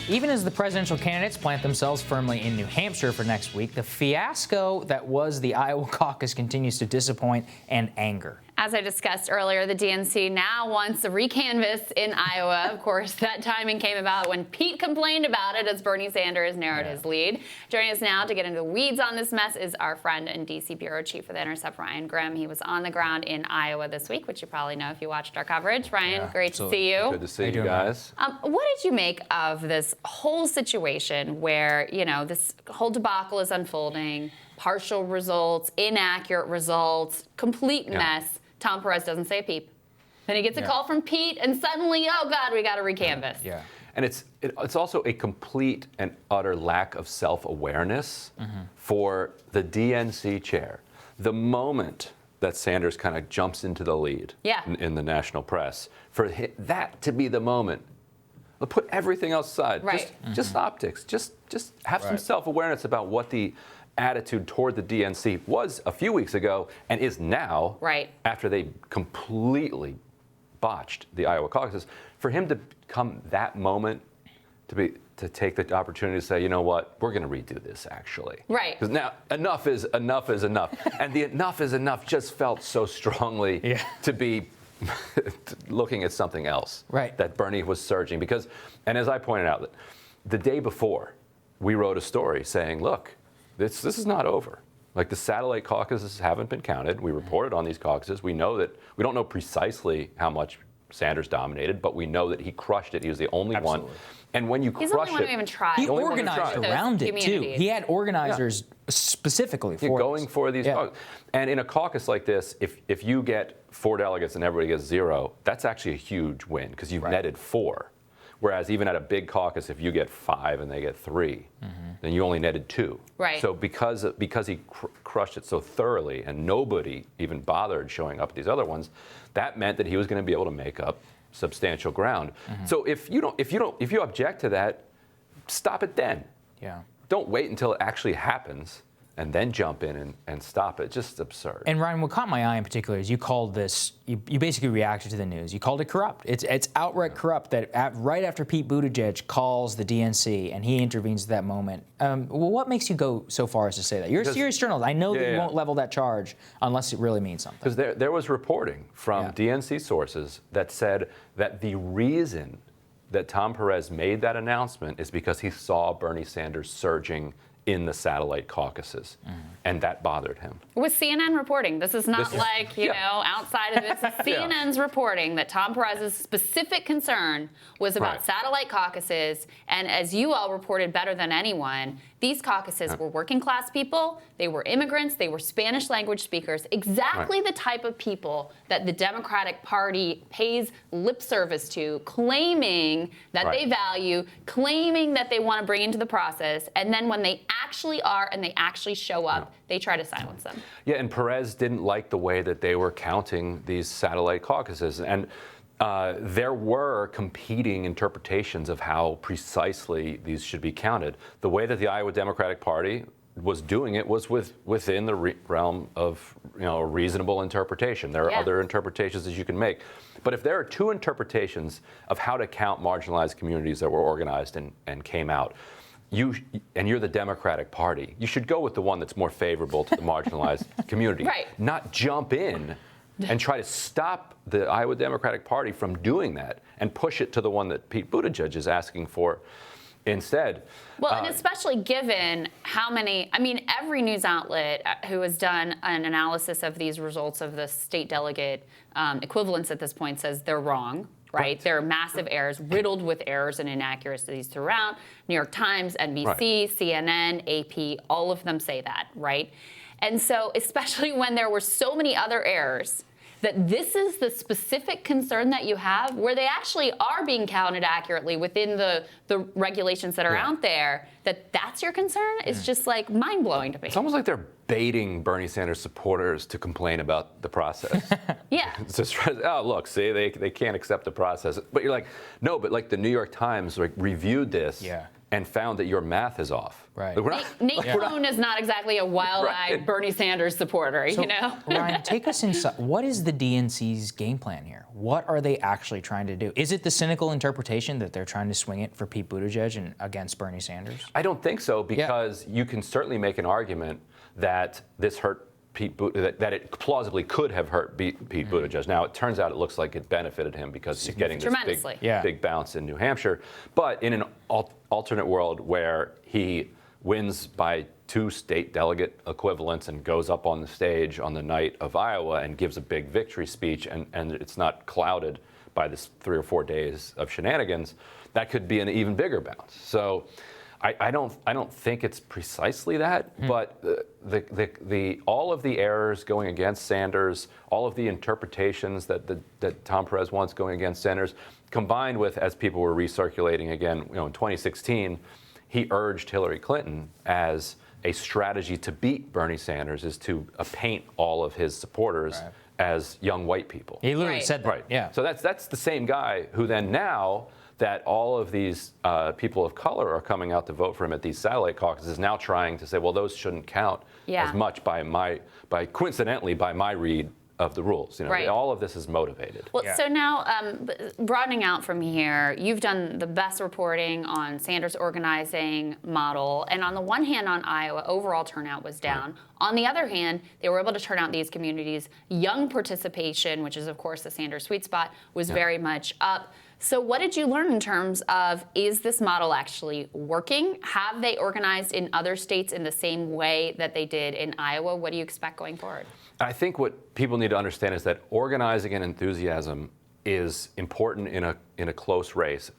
Even as the presidential candidates plant themselves firmly in New Hampshire for next week, the fiasco that was the Iowa caucus continues to disappoint and anger. As I discussed earlier, the DNC now wants a recanvass in Iowa. Of course, that timing came about when Pete complained about it as Bernie Sanders narrowed his lead. Joining us now to get into the weeds on this mess is our friend and D.C. bureau chief for the Intercept, Ryan Grimm. He was on the ground in Iowa this week, which you probably know if you watched our coverage. Ryan, great to see you. Good to see you guys. What did you make of this whole situation where, you know, this whole debacle is unfolding, partial results, inaccurate results, complete mess? Tom Perez doesn't say a peep. Then he gets a call from Pete, and suddenly, oh God, we got to recanvass. Yeah. And it's also a complete and utter lack of self-awareness for the DNC chair. The moment that Sanders kind of jumps into the lead in the national press, for that to be the moment, we'll put everything else aside. Right. Just optics. Just have some self-awareness about what the attitude toward the DNC was a few weeks ago and is now, after they completely botched the Iowa caucuses. For him to come that moment to take the opportunity to say, you know what, we're going to redo this actually. Right. Because now enough is enough. And the enough is enough just felt so strongly to be looking at something else. Right. That Bernie was surging because, and as I pointed out, the day before, we wrote a story saying, look, this is not over. Like the satellite caucuses haven't been counted. We reported on these caucuses. We know that we don't know precisely how much Sanders dominated, but we know that he crushed it. He was the only one. And when you crush it, he's the only one who even tried. He organized around it too. He had organizers specifically for going for these. And in a caucus like this, if you get 4 delegates and everybody gets 0, that's actually a huge win because you've netted 4. Whereas even at a big caucus, if you get 5 and they get 3, then you only netted 2. Right. So because he crushed it so thoroughly and nobody even bothered showing up at these other ones, that meant that he was going to be able to make up substantial ground. So if you object to that, stop it then. Yeah. Don't wait until it actually happens and then jump in and stop it. Just absurd. And Ryan, what caught my eye in particular is you called this, you basically reacted to the news. You called it corrupt. It's outright corrupt that right after Pete Buttigieg calls the DNC and he intervenes at that moment. Well, what makes you go so far as to say that? You're a serious journalist. I know that you won't level that charge unless it really means something. Because there was reporting from DNC sources that said that the reason that Tom Perez made that announcement is because he saw Bernie Sanders surging in the satellite caucuses, and that bothered him. With CNN reporting, this is not you know, outside of this. CNN's reporting that Tom Perez's specific concern was about satellite caucuses, and as you all reported better than anyone, these caucuses were working class people, they were immigrants, they were Spanish language speakers, exactly the type of people that the Democratic Party pays lip service to, claiming that they value, claiming that they want to bring into the process, and then when they actually are and they actually show up, they try to silence them. Yeah, and Perez didn't like the way that they were counting these satellite caucuses. And there were competing interpretations of how precisely these should be counted. The way that the Iowa Democratic Party was doing it was within the realm of a reasonable interpretation. There are other interpretations that you can make. But if there are 2 interpretations of how to count marginalized communities that were organized and came out, you're the Democratic Party, you should go with the one that's more favorable to the marginalized community. Not jump in and try to stop the Iowa Democratic Party from doing that and push it to the one that Pete Buttigieg is asking for instead. Well, and especially given how many, I mean, every news outlet who has done an analysis of these results of the state delegate equivalents at this point says they're wrong. Right? There are massive errors, riddled with errors and inaccuracies throughout. New York Times, NBC, CNN, AP, all of them say that, right? And so, especially when there were so many other errors, that this is the specific concern that you have, where they actually are being counted accurately within the regulations that are out there, that's your concern, is just like mind-blowing to me. It's almost like they're baiting Bernie Sanders supporters to complain about the process. It's just, look, see, they can't accept the process. But you're like, no, but like the New York Times reviewed this and found that your math is off. Right. Like, we're not- Nate Cohn is not exactly a wild-eyed Right. Bernie Sanders supporter, you know? Ryan, take us inside. What is the DNC's game plan here? What are they actually trying to do? Is it the cynical interpretation that they're trying to swing it for Pete Buttigieg and against Bernie Sanders? I don't think so, because you can certainly make an argument that this hurt that it plausibly could have hurt Pete Buttigieg. Now, it turns out it looks like it benefited him because he's getting this big bounce in New Hampshire. But in an alternate world where he wins by 2 state delegate equivalents and goes up on the stage on the night of Iowa and gives a big victory speech, and it's not clouded by this 3 or 4 days of shenanigans, that could be an even bigger bounce. So I don't think it's precisely that, but all of the errors going against Sanders, all of the interpretations that Tom Perez wants going against Sanders, combined with, as people were recirculating again, in 2016, he urged Hillary Clinton as a strategy to beat Bernie Sanders is to paint all of his supporters as young white people. He literally said that. Right. Yeah. So that's the same guy who then now that all of these people of color are coming out to vote for him at these satellite caucuses, now trying to say, well, those shouldn't count as much coincidentally by my read of the rules. All of this is motivated. Well, so now broadening out from here, you've done the best reporting on Sanders' organizing model, and on the one hand, on Iowa, overall turnout was down. Right. On the other hand, they were able to turn out these communities. Young participation, which is of course the Sanders sweet spot, was very much up. So what did you learn in terms of, is this model actually working? Have they organized in other states in the same way that they did in Iowa? What do you expect going forward? I think what people need to understand is that organizing and enthusiasm is important in a close race,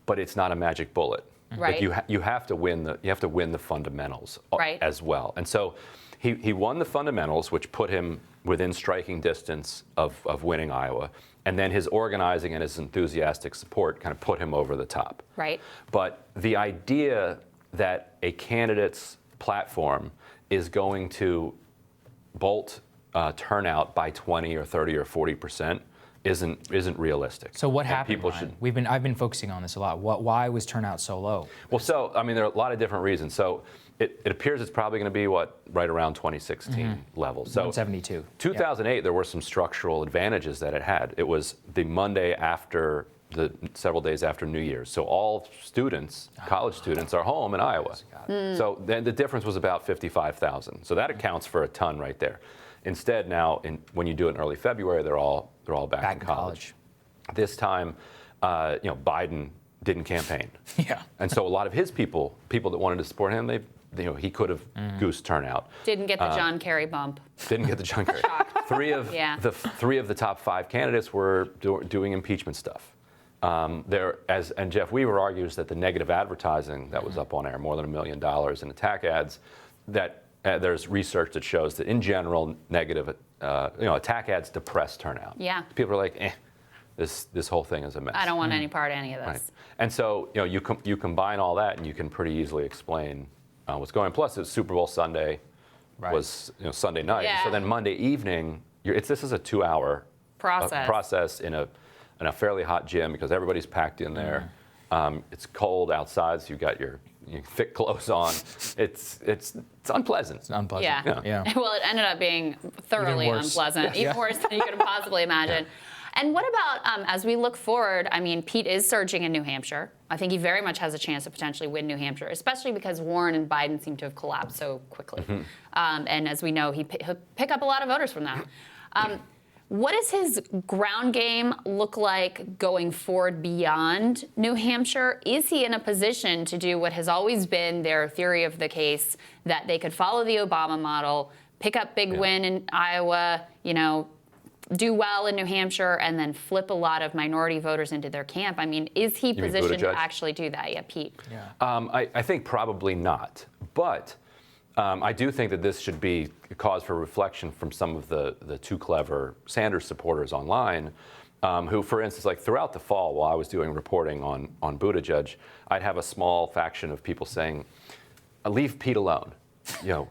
but it's not a magic bullet. Right. Like you have to win the fundamentals as well. And so he won the fundamentals, which put him within striking distance of winning Iowa. And then his organizing and his enthusiastic support kind of put him over the top. Right. But the idea that a candidate's platform is going to bolt turnout by 20 or 30 or 40% isn't realistic. So what happened? People should. I've been focusing on this a lot. Why was turnout so low? Well, there are a lot of different reasons. So it appears it's probably going to be right around 2016 levels. So 172. 2008, there were some structural advantages that it had. It was the Monday after several days after New Year's. So all students, college students, are home in Iowa. So then the difference was about 55,000. So that accounts for a ton right there. Instead, now when you do it in early February, they're all back in college. This time, Biden didn't campaign. Yeah. And so a lot of his people that wanted to support him, he could have goosed turnout. Didn't get the John Kerry bump. Didn't get the John Kerry. Three of the top 5 candidates were doing impeachment stuff. And Jeff Weaver argues that the negative advertising that was up on air, more than $1 million in attack ads, that there's research that shows that in general, negative attack ads depress turnout. Yeah. People are like, this whole thing is a mess. I don't want any part of any of this. Right. And so you combine all that, and you can pretty easily explain what's going on. Plus, it's Super Bowl Sunday was Sunday night. Yeah. So then Monday evening, this is a 2-hour process in a fairly hot gym because everybody's packed in there. It's cold outside, so you've got your thick clothes on. It's unpleasant. It's unpleasant. Yeah. Well, it ended up being thoroughly unpleasant, even worse than you could have possibly imagined. And what about, as we look forward, Pete is surging in New Hampshire. I think he very much has a chance to potentially win New Hampshire, especially because Warren and Biden seem to have collapsed so quickly. And as we know, he'll pick up a lot of voters from that. What does his ground game look like going forward beyond New Hampshire? Is he in a position to do what has always been their theory of the case, that they could follow the Obama model, pick up big win in Iowa, do well in New Hampshire, and then flip a lot of minority voters into their camp? Is he positioned to actually do that? Yeah, Pete. Yeah. I think probably not. But I do think that this should be a cause for reflection from some of the too clever Sanders supporters online, who, for instance, like throughout the fall, while I was doing reporting on Buttigieg, I'd have a small faction of people saying, leave Pete alone.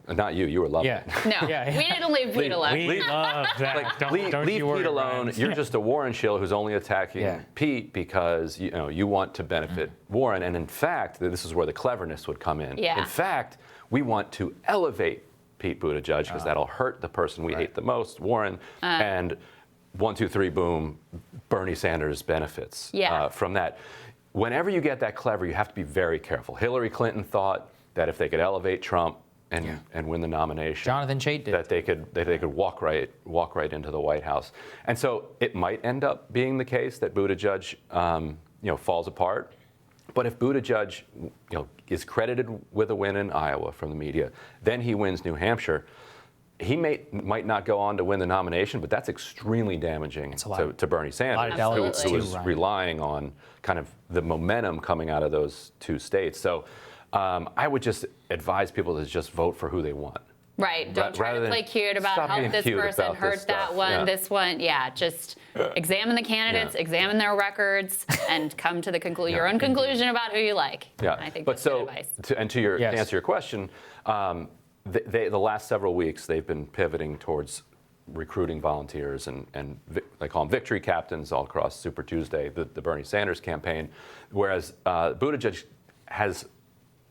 not you. You were loving it. No, we didn't leave Pete alone. We love that. Like, don't leave you worry, Pete alone. Ryan. You're just a Warren shill who's only attacking Pete because you want to benefit Warren. And in fact, this is where the cleverness would come in. Yeah. In fact, we want to elevate Pete Buttigieg because that'll hurt the person we hate the most, Warren. And 1, 2, 3, boom, Bernie Sanders benefits from that. Whenever you get that clever, you have to be very careful. Hillary Clinton thought that if they could elevate Trump and win the nomination, Jonathan Chait did. that they could walk right into the White House. And so it might end up being the case that Buttigieg falls apart. But if Buttigieg is credited with a win in Iowa from the media, then he wins New Hampshire. He might not go on to win the nomination, but that's extremely damaging to Bernie Sanders, who was relying on kind of the momentum coming out of those two states. So I would just advise people to just vote for who they want. Right. Don't try to play cute about how this person hurt that one, this one. Yeah, just examine the candidates, examine their records, and come to the your own conclusion about who you like. Yeah. I think that's good advice. To answer your question, the last several weeks they've been pivoting towards recruiting volunteers and they call them victory captains all across Super Tuesday, the Bernie Sanders campaign, whereas Buttigieg has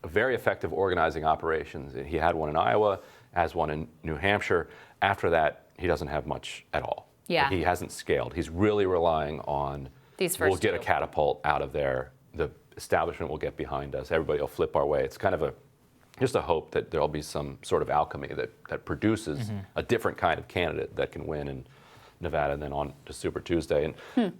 very effective organizing operations. He had one in Iowa, has one in New Hampshire. After that, he doesn't have much at all. Yeah. He hasn't scaled. He's really relying on these first we'll get a catapult out of there. The establishment will get behind us. Everybody will flip our way. It's kind of just a hope that there'll be some sort of alchemy that produces a different kind of candidate that can win in Nevada and then on to Super Tuesday. And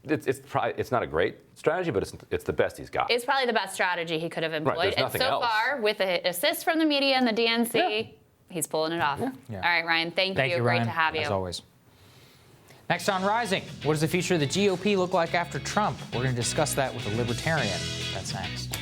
it's not a great strategy, but it's the best he's got. It's probably the best strategy he could have employed. Right, and so far, with an assist from the media and the DNC, he's pulling it off. Yeah. All right, Ryan, thank you. Great Ryan, to have you. as always. Next on Rising, what does the future of the GOP look like after Trump? We're going to discuss that with a libertarian. That's next.